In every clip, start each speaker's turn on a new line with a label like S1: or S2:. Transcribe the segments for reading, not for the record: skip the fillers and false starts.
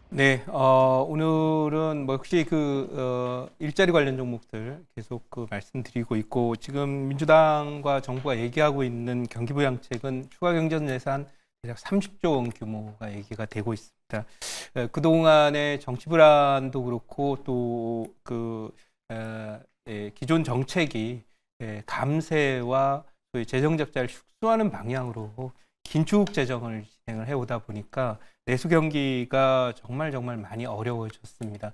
S1: 네, 오늘은 뭐 역시 일자리 관련 종목들 계속 말씀드리고 있고, 지금 민주당과 정부가 얘기하고 있는 경기부양책은 추가 경정 예산 대략 30조 원 규모가 얘기가 되고 있습니다. 그동안의 정치 불안도 그렇고 기존 정책이 감세와 소위 재정 적자를 축소하는 방향으로 긴축 재정을 진행을 해오다 보니까 내수 경기가 정말 많이 어려워졌습니다.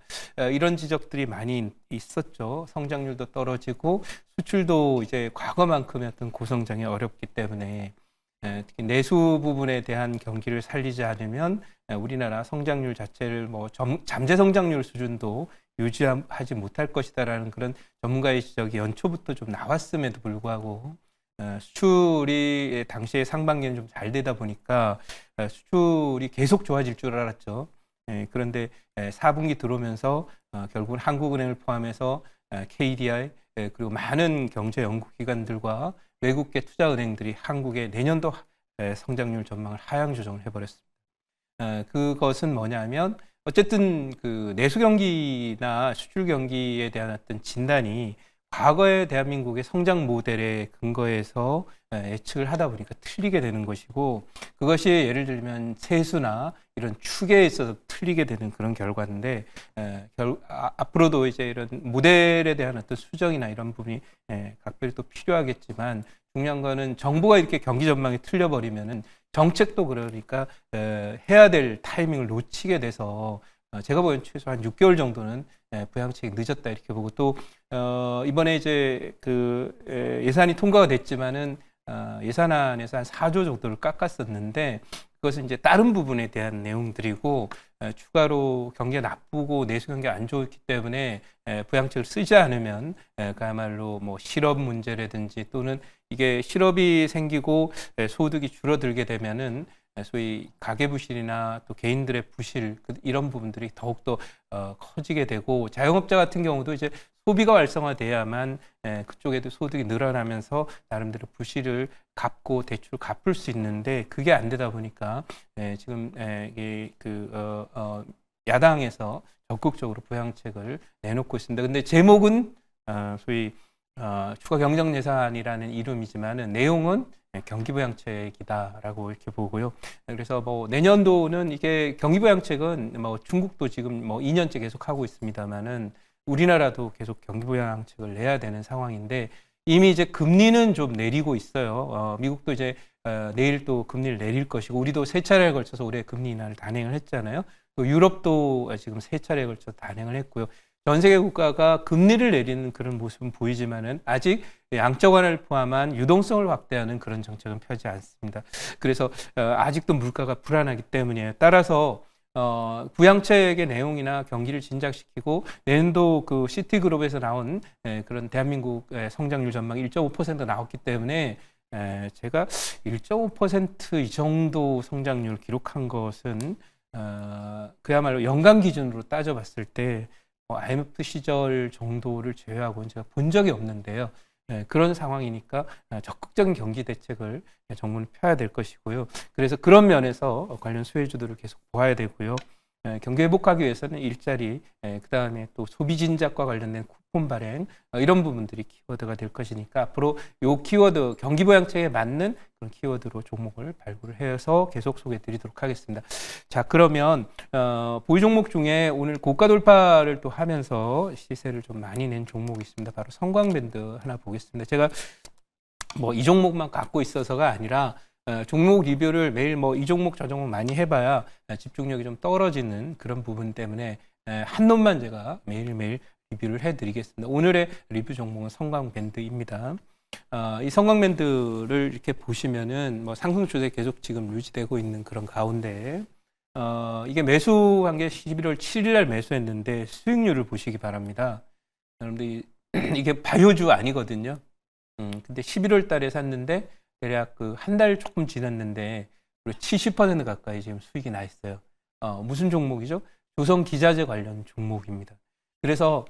S1: 이런 지적들이 많이 있었죠. 성장률도 떨어지고 수출도 이제 과거만큼의 어떤 고성장이 어렵기 때문에 특히 내수 부분에 대한 경기를 살리지 않으면 우리나라 성장률 자체를 뭐 잠재 성장률 수준도 유지하지 못할 것이다라는 그런 전문가의 지적이 연초부터 좀 나왔음에도 불구하고 수출이 당시에 상반기는 좀 잘 되다 보니까 수출이 계속 좋아질 줄 알았죠. 그런데 4분기 들어오면서 결국은 한국은행을 포함해서 KDI 그리고 많은 경제 연구기관들과 외국계 투자은행들이 한국의 내년도 성장률 전망을 하향 조정을 해버렸습니다. 그것은 뭐냐면 어쨌든 그 내수 경기나 수출 경기에 대한 어떤 진단이 과거의 대한민국의 성장 모델에 근거해서 예측을 하다 보니까 틀리게 되는 것이고, 그것이 예를 들면 세수나 이런 축에 있어서 틀리게 되는 그런 결과인데, 앞으로도 이제 이런 모델에 대한 어떤 수정이나 이런 부분이 각별히 또 필요하겠지만, 중요한 거는 정부가 이렇게 경기 전망이 틀려버리면은 정책도 그러니까 해야 될 타이밍을 놓치게 돼서 제가 보기엔 최소한 6개월 정도는 부양책이 늦었다 이렇게 보고, 또 이번에 이제 예산이 통과가 됐지만은 예산안에서 한 4조 정도를 깎았었는데, 그것은 이제 다른 부분에 대한 내용들이고, 추가로 경기가 나쁘고 내수 경기가 안 좋기 때문에 부양책을 쓰지 않으면 그야말로 뭐 실업 문제라든지, 또는 이게 실업이 생기고 소득이 줄어들게 되면은 소위 가계부실이나 또 개인들의 부실 이런 부분들이 더욱더 커지게 되고, 자영업자 같은 경우도 이제 소비가 활성화돼야만 그쪽에도 소득이 늘어나면서 나름대로 부실을 갚고 대출을 갚을 수 있는데, 그게 안 되다 보니까 지금 야당에서 적극적으로 부양책을 내놓고 있습니다. 근데 제목은 소위 추가 경정 예산이라는 이름이지만은 내용은 경기부양책이다라고 이렇게 보고요. 그래서 뭐 내년도는 이게 경기부양책은 뭐 중국도 지금 뭐 2년째 계속 하고 있습니다만은 우리나라도 계속 경기부양책을 내야 되는 상황인데, 이미 이제 금리는 좀 내리고 있어요. 미국도 이제 내일 또 금리를 내릴 것이고, 우리도 세 차례에 걸쳐서 올해 금리 인하를 단행을 했잖아요. 또 유럽도 지금 세 차례에 걸쳐 단행을 했고요. 전 세계 국가가 금리를 내리는 그런 모습은 보이지만은 아직 양적 완화를 포함한 유동성을 확대하는 그런 정책은 펴지 않습니다. 그래서 아직도 물가가 불안하기 때문이에요. 따라서 부양책의 내용이나 경기를 진작시키고, 내년도 그 시티그룹에서 나온 그런 대한민국 성장률 전망 1.5% 나왔기 때문에 제가 1.5% 이 정도 성장률 기록한 것은 그야말로 연간 기준으로 따져봤을 때 IMF 시절 정도를 제외하고는 제가 본 적이 없는데요. 그런 상황이니까 적극적인 경기 대책을 정부는 펴야 될 것이고요. 그래서 그런 면에서 관련 수혜주들을 계속 보아야 되고요. 경기 회복하기 위해서는 일자리, 그다음에 또 소비 진작과 관련된 쿠폰 발행, 이런 부분들이 키워드가 될 것이니까 앞으로 요 키워드, 경기 부양책에 맞는 그런 키워드로 종목을 발굴을 해서 계속 소개해 드리도록 하겠습니다. 자, 그러면 보유 종목 중에 오늘 고가 돌파를 또 하면서 시세를 좀 많이 낸 종목이 있습니다. 바로 성광밴드 하나 보겠습니다. 제가 뭐 이 종목만 갖고 있어서가 아니라 종목 리뷰를 매일 뭐 이 종목 저 종목 많이 해봐야 집중력이 좀 떨어지는 그런 부분 때문에 한 놈만 제가 매일매일 리뷰를 해드리겠습니다. 오늘의 리뷰 종목은 성광밴드입니다. 이 성광밴드를 이렇게 보시면은 뭐 상승 추세 계속 지금 유지되고 있는 그런 가운데 이게 매수한 게 11월 7일 날 매수했는데 수익률을 보시기 바랍니다. 여러분들 이게 바이오주 아니거든요. 근데 11월 달에 샀는데 대략 그 한 달 조금 지났는데 70% 가까이 지금 수익이 나 있어요. 무슨 종목이죠? 조선 기자재 관련 종목입니다. 그래서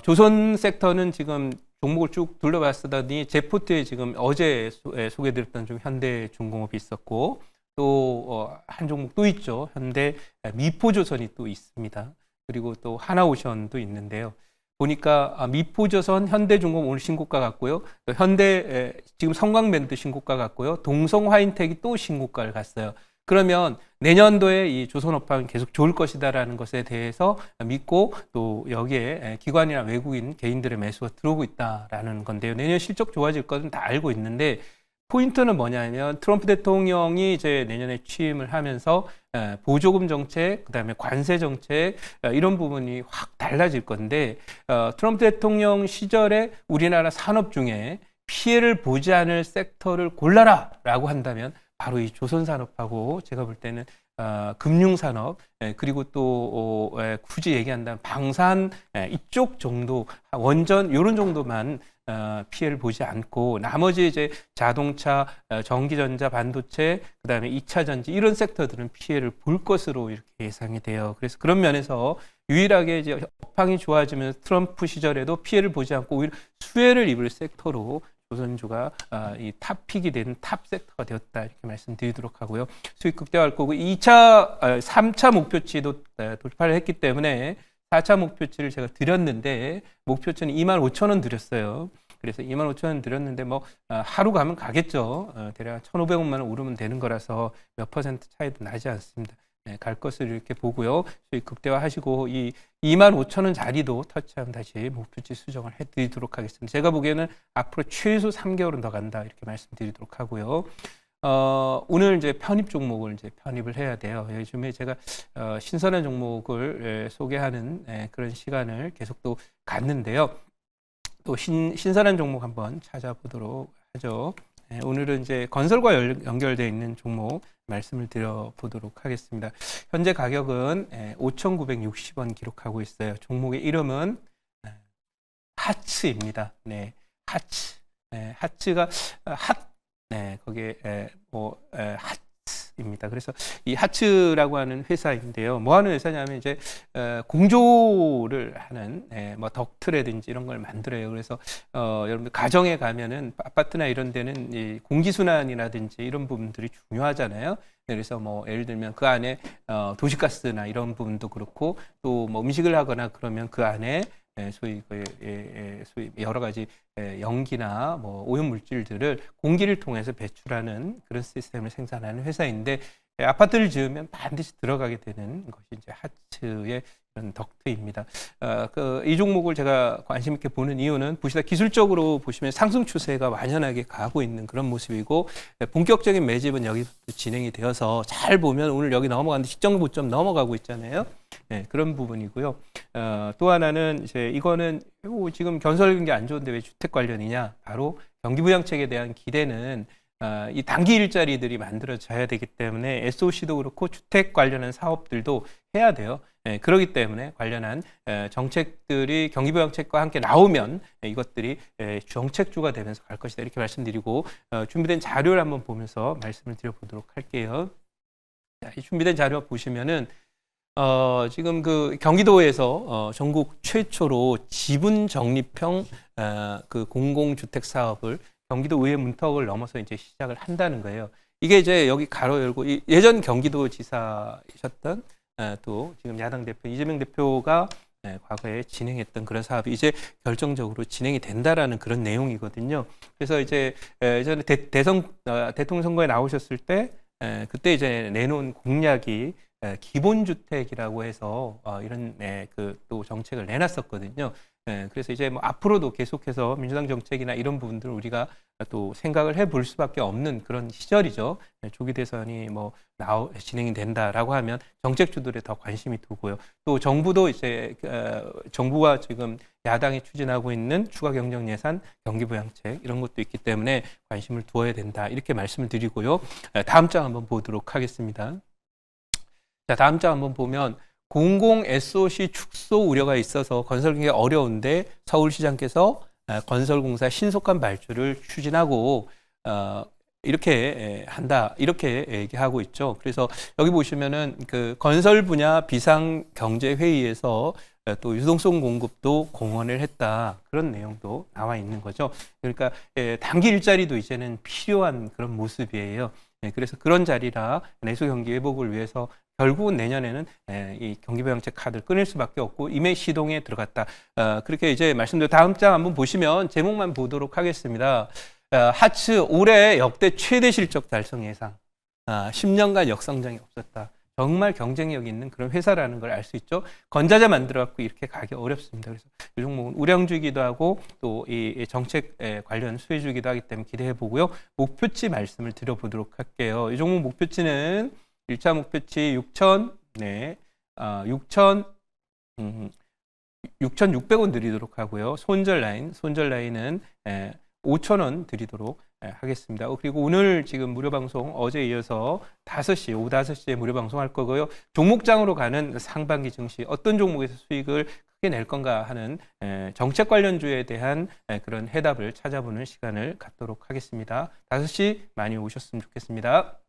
S1: 조선 섹터는 지금 종목을 쭉 둘러봤더니 제포트에 지금 어제 소개드렸던 좀 현대중공업이 있었고, 또 한 종목 또 있죠. 현대 미포조선이 또 있습니다. 그리고 또 하나오션도 있는데요. 보니까 미포조선, 현대중공 오늘 신고가 같고요. 또 현대 지금 성광밴드 신고가 같고요. 동성화인텍이 또 신고가를 갔어요. 그러면 내년도에 이 조선업황이 계속 좋을 것이다라는 것에 대해서 믿고 또 여기에 기관이나 외국인 개인들의 매수가 들어오고 있다라는 건데요. 내년 실적 좋아질 것은 다 알고 있는데 포인트는 뭐냐면 트럼프 대통령이 이제 내년에 취임을 하면서 보조금 정책, 그다음에 관세 정책 이런 부분이 확 달라질 건데 트럼프 대통령 시절에 우리나라 산업 중에 피해를 보지 않을 섹터를 골라라라고 한다면 바로 이 조선산업하고 제가 볼 때는 금융산업 그리고 또 굳이 얘기한다면 방산 이쪽 정도 원전 이런 정도만 피해를 보지 않고 나머지 이제 자동차, 전기전자, 반도체, 그다음에 2차 전지 이런 섹터들은 피해를 볼 것으로 이렇게 예상이 돼요. 그래서 그런 면에서 유일하게 이제 업황이 좋아지면서 트럼프 시절에도 피해를 보지 않고 오히려 수혜를 입을 섹터로 조선주가 이 탑픽이 되는 탑 섹터가 되었다 이렇게 말씀드리도록 하고요. 수익 극대화할 거고 3차 목표치도 돌파를 했기 때문에 4차 목표치를 제가 드렸는데 목표치는 25,000원 드렸어요. 그래서 25,000원 드렸는데 뭐 하루 가면 가겠죠. 대략 1,500원만 오르면 되는 거라서 몇 퍼센트 차이도 나지 않습니다. 갈 것을 이렇게 보고요. 수익 극대화하시고 이 25,000원 자리도 터치하면 다시 목표치 수정을 해드리도록 하겠습니다. 제가 보기에는 앞으로 최소 3개월은 더 간다 이렇게 말씀드리도록 하고요. 오늘 이제 편입 종목을 이제 편입을 해야 돼요. 요즘에 제가 신선한 종목을 소개하는 그런 시간을 계속 또 갖는데요. 또 신선한 종목 한번 찾아보도록 하죠. 오늘은 이제 건설과 연결되어 있는 종목 말씀을 드려보도록 하겠습니다. 현재 가격은 5,960원 기록하고 있어요. 종목의 이름은 하츠입니다. 네, 하츠. 하츠가 거기에 하츠입니다. 그래서 이 하츠라고 하는 회사인데요. 뭐 하는 회사냐면 이제 공조를 하는 뭐 덕트라든지 이런 걸 만들어요. 그래서 여러분들 가정에 가면은 아파트나 이런 데는 이 공기순환이라든지 이런 부분들이 중요하잖아요. 그래서 뭐 예를 들면 그 안에 도시가스나 이런 부분도 그렇고 또 뭐 음식을 하거나 그러면 그 안에 소위 여러 가지 연기나 뭐 오염 물질들을 공기를 통해서 배출하는 그런 시스템을 생산하는 회사인데 아파트를 지으면 반드시 들어가게 되는 것이 이제 하츠의 그런 덕트입니다. 이 종목을 제가 관심 있게 보는 이유는 보시다 기술적으로 보시면 상승 추세가 완연하게 가고 있는 그런 모습이고 본격적인 매집은 여기부터 진행이 되어서 잘 보면 오늘 여기 넘어갔는데 시정 고점 넘어가고 있잖아요. 그런 부분이고요. 또 하나는 이제 이거는 지금 건설 경기 안 좋은데 왜 주택 관련이냐? 바로 경기 부양책에 대한 기대는 이 단기 일자리들이 만들어져야 되기 때문에 SOC도 그렇고 주택 관련한 사업들도 해야 돼요. 그렇기 때문에 관련한 정책들이 경기 부양책과 함께 나오면 이것들이 정책주가 되면서 갈 것이다 이렇게 말씀드리고 준비된 자료를 한번 보면서 말씀을 드려보도록 할게요. 자, 이 준비된 자료 보시면은 지금 그 경기도에서 전국 최초로 지분 적립형 그 공공주택 사업을 경기도 의회 문턱을 넘어서 이제 시작을 한다는 거예요. 이게 이제 여기 가로 열고 예전 경기도지사이셨던 또 지금 야당 대표 이재명 대표가 과거에 진행했던 그런 사업이 이제 결정적으로 진행이 된다라는 그런 내용이거든요. 그래서 이제 예전에 대통령 선거에 나오셨을 때 그때 이제 내놓은 공약이 기본주택이라고 해서 이런 그 또 정책을 내놨었거든요. 그래서 이제 뭐 앞으로도 계속해서 민주당 정책이나 이런 부분들을 우리가 또 생각을 해볼 수밖에 없는 그런 시절이죠. 조기 대선이 뭐 진행이 된다라고 하면 정책주들에 더 관심이 두고요. 또 정부도 이제 정부가 지금 야당이 추진하고 있는 추가 경정 예산, 경기 부양책 이런 것도 있기 때문에 관심을 두어야 된다 이렇게 말씀을 드리고요. 다음 장 한번 보도록 하겠습니다. 자, 다음 장 한번 보면 공공 SOC 축소 우려가 있어서 건설 경기가 어려운데 서울시장께서 건설공사 신속한 발주를 추진하고 이렇게 한다 이렇게 얘기하고 있죠. 그래서 여기 보시면은 그 건설 분야 비상 경제 회의에서 또 유동성 공급도 공언을 했다 그런 내용도 나와 있는 거죠. 그러니까 단기 일자리도 이제는 필요한 그런 모습이에요. 그래서 그런 자리라 내수 경기 회복을 위해서 결국은 내년에는 이 경기부양책 카드를 끊을 수밖에 없고 임의 시동에 들어갔다. 그렇게 이제 말씀드려 다음 장 한번 보시면 제목만 보도록 하겠습니다. 하츠 올해 역대 최대 실적 달성 예상. 10년간 역성장이 없었다. 정말 경쟁력 있는 그런 회사라는 걸 알 수 있죠. 건자재 만들어갖고 이렇게 가기 어렵습니다. 그래서 이 종목은 우량주이기도 하고 또 이 정책 관련 수혜주기도 하기 때문에 기대해 보고요. 목표치 말씀을 드려보도록 할게요. 이 종목 목표치는 1차 목표치 6,600원 드리도록 하고요. 손절 라인은 5,000원 드리도록 하겠습니다. 그리고 오늘 지금 무료 방송 어제 이어서 5시, 오후 5시에 무료 방송할 거고요. 종목장으로 가는 상반기 증시 어떤 종목에서 수익을 크게 낼 건가 하는 정책 관련주에 대한 그런 해답을 찾아보는 시간을 갖도록 하겠습니다. 5시 많이 오셨으면 좋겠습니다.